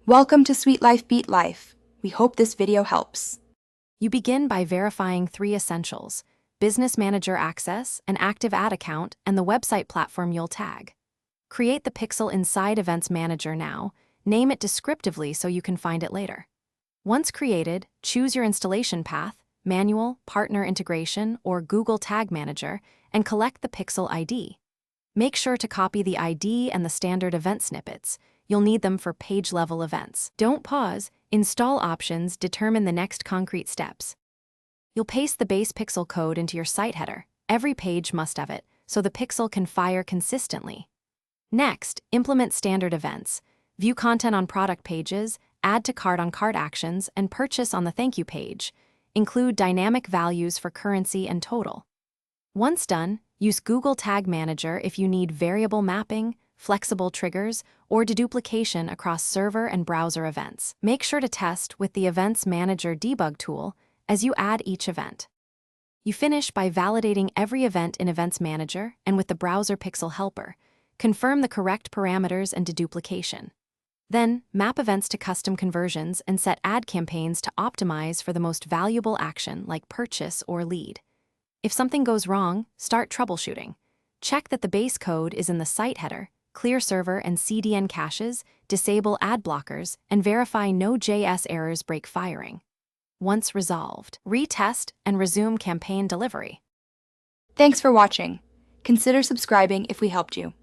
Welcome to Sweet Life Beat Life. We hope this video helps. You begin by verifying 3 essentials: Business Manager access, an active ad account, and the website platform you'll tag. Create the pixel inside Events Manager now. Name it descriptively so you can find it later. Once created, choose your installation path, Manual, Partner Integration, or Google Tag Manager, and collect the pixel ID. Make sure to copy the ID and the standard event snippets. You'll need them for page-level events. Don't pause. Install options determine the next concrete steps. You'll paste the base pixel code into your site header. Every page must have it, so the pixel can fire consistently. Next, implement standard events. View content on product pages, add to cart on cart actions, and purchase on the thank you page. Include dynamic values for currency and total. Once done, use Google Tag Manager if you need variable mapping, flexible triggers, or deduplication across server and browser events. Make sure to test with the Events Manager debug tool as you add each event. You finish by validating every event in Events Manager and with the Browser Pixel Helper. Confirm the correct parameters and deduplication. Then, map events to custom conversions and set ad campaigns to optimize for the most valuable action like purchase or lead. If something goes wrong, start troubleshooting. Check that the base code is in the site header, clear server and CDN caches, disable ad blockers, and verify no JS errors break firing. Once resolved, retest and resume campaign delivery. Thanks for watching. Consider subscribing if we helped you.